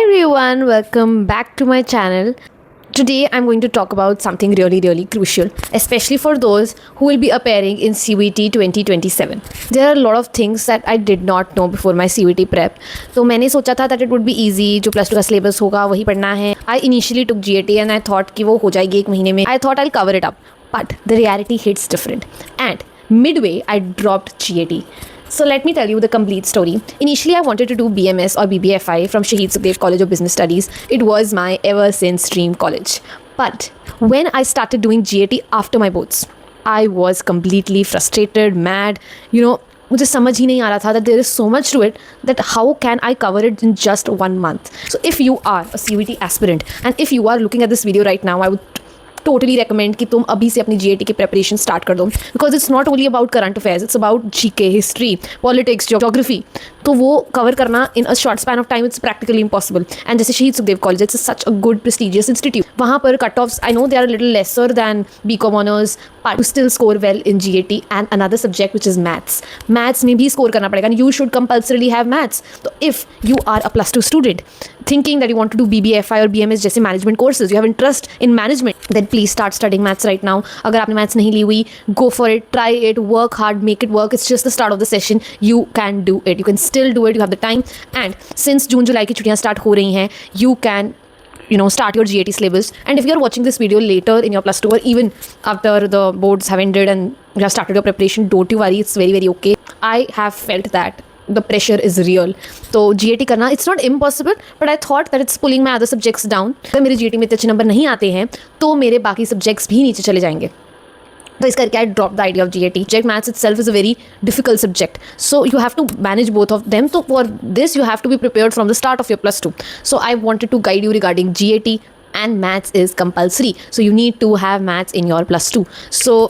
everyone, welcome back to my channel. Today I'm going to talk about something really crucial, especially for those who will be appearing in CVT 2027. There are a lot of things that I did not know before my CVT prep. तो मैंने सोचा था that it would be easy, जो plus two का syllabus होगा वही पढ़ना है. I initially took GAT and I thought कि वो हो जाएगी एक महीने में. I thought I'll cover it up, but the reality hits different. And midway I dropped GAT. So let me tell you the complete story. Initially, I wanted to do BMS or BBFI from Shahid Sukhdev College of Business Studies. It was my ever since dream college. But when I started doing GAT after my boards, I was completely frustrated, mad. मुझे समझ ही नहीं आ रहा था that there is so much to it that how can I cover it in just 1 month. So if you are a CVT aspirant and if you are looking at this video right now, I would totally recommend कि तुम अभी से अपनी GAT की preparation start कर दो because it's not only about current affairs, it's about GK, history, politics, geography. तो वो कवर करना in a short span of time it's practically impossible. And जैसे Shaheed Sukhdev college, it's such a good prestigious institute. वहाँ पर cut offs I know they are little lesser than BCom honours, but to still score well in GAT and another subject which is maths. Maths में भी score करना पड़ेगा. You should compulsorily have maths. तो if you are a +2 student thinking that you want to do BBFI or BMS जैसे management courses, you have interest in management, then please start studying maths right now. अगर आपने maths नहीं ली हुई, go for it, try it, work hard, make it work. It's just the start of the session. You can do it. You can still do it. You have the time. And since जून जुलाई की छुट्टियाँ start हो रही हैं, you can start your GAT syllabus. And if you're watching this video later in your +2 or even after the boards have ended and you have started your preparation, don't you worry. It's very okay. I have felt that the pressure is real. तो GAT करना it's not impossible, but I thought that it's pulling my other subjects down. अगर मेरे GAT में इतने अच्छे number नहीं आते हैं तो मेरे बाकी सब्जेक्ट्स भी नीचे चले जाएंगे. तो इस करके I dropped the idea of GAT. Subject maths itself is a very difficult subject, so you have to manage both of them. So for this you have to be prepared from the start of your +2. So I wanted to guide you regarding GAT, and maths is compulsory, so you need to have maths in your +2. So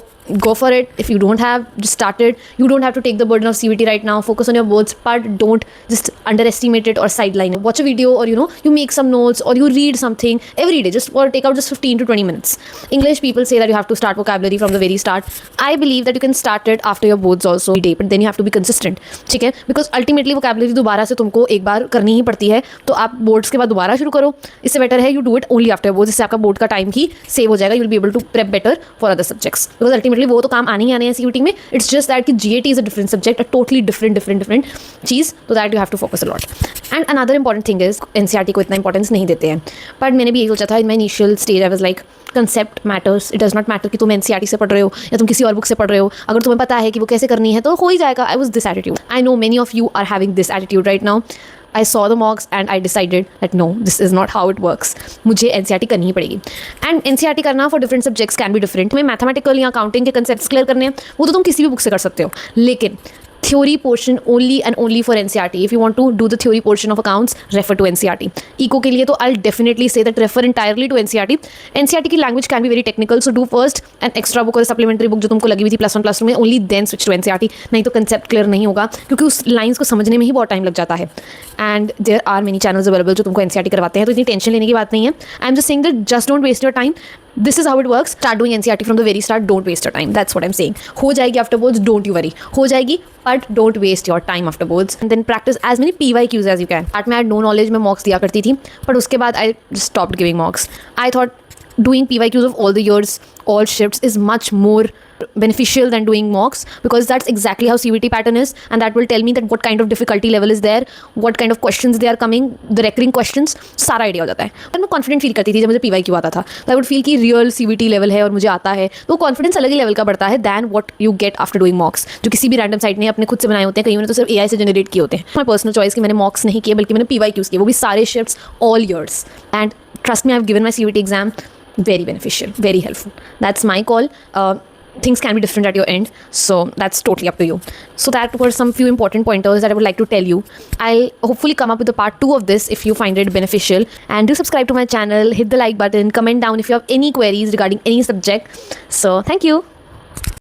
go for it. If you don't have, just start it. You don't have to take the burden of CVT right now. Focus on your boards, but don't just underestimate it or sideline it. Watch a video, or you make some notes, or you read something every day. Or take out just 15 to 20 minutes. English people say that you have to start vocabulary from the very start. I believe that you can start it after your boards also every day, but then you have to be consistent. ठीक है? Because ultimately vocabulary दोबारा से तुमको एक बार करनी ही पड़ती है. तो आप बोर्ड्स के बाद दोबारा शुरू करो. इससे बेटर है you do it only after boards. इससे आपका बोर्ड का टाइम ही सेव हो जाएगा. You will be able to prep better for other subjects. Because ultimately वो तो काम आने ही आने हैं CVT में. It's just that कि GAT is a different subject, a totally different cheese, so that you have to focus a lot. And another important thing is NCERT को इतना इंपॉर्टेंस नहीं देते हैं. बट मैंने भी यही सोचा था in my initial stage. I was like, concept matters. It does not matter कि तुम NCERT से पढ़ रहे हो या तुम किसी और बुक से पढ़ रहे हो. अगर तुम्हें पता है कि वो कैसे करनी है तो हो ही जाएगा. I was this attitude. I know many of you are having this attitude right now. I saw the mocks and I decided that no, this is not how it works. मुझे NCERT करनी ही पड़ेगी. And NCERT करना for different subjects can be different. तुम्हें mathematical या accounting के concepts clear करने हैं वो तो तुम किसी भी बुक से कर सकते हो. लेकिन theory portion only and only for NCERT. If you want to do the theory portion of accounts, refer to NCERT. Eco के लिए तो I'll definitely say that refer entirely to NCERT. NCERT की language can be very technical, so do first an extra book or supplementary book जो तुमको लगी हुई थी +1 +2 में, only then switch to NCERT. नहीं तो concept clear नहीं होगा क्योंकि उस lines को समझने में ही बहुत टाइम लग जाता है. And there are many channels available जो तुमको NCERT करवाते हैं, तो इतनी टेंशन लेने की बात नहीं है. I'm just saying that just don't waste your time. This is how it works. Start doing NCERT from the very start. Don't waste your time. That's what I'm saying. हो जाएगी afterwards. Don't you worry. हो जाएगी, but don't waste your time afterwards. And then practice as many PYQs as you can. Start में I had no knowledge, मैं mocks दिया करती थी, but उसके बाद I just stopped giving mocks. I thought doing PYQs of all the years, all shifts is much more beneficial than doing mocks because that's exactly how CVT pattern is, and that will tell me that what kind of difficulty level is there, what kind of questions they are coming, the recurring questions, सारा idea हो जाता है. और मैं confident feel करती थी जब मुझे PYQ आता था. आई वुड फील कि रियल CVT लेवल है और मुझे आता है, तो कॉन्फिडेंस अलग ही लेवल का बढ़ता है than what you get after doing mocks, जो किसी भी रैंडम साइट ने अपने खुद से बनाए होते हैं. कहीं तो सिर्फ AI से जनरेट किए होते हैं. माई पर्सनल चॉइस कि मैंने मॉक्स नहीं किए बल्कि मैंने PYQs किए, वो भी सारे shifts all years. And trust me, I have given my CVT exam. Very beneficial, very helpful. That's my call. Things can be different at your end, so that's totally up to you. So that were some few important pointers that I would like to tell you. I'll hopefully come up with a part 2 of this if you find it beneficial, and do subscribe to my channel, hit the like button, comment down if you have any queries regarding any subject. So thank you.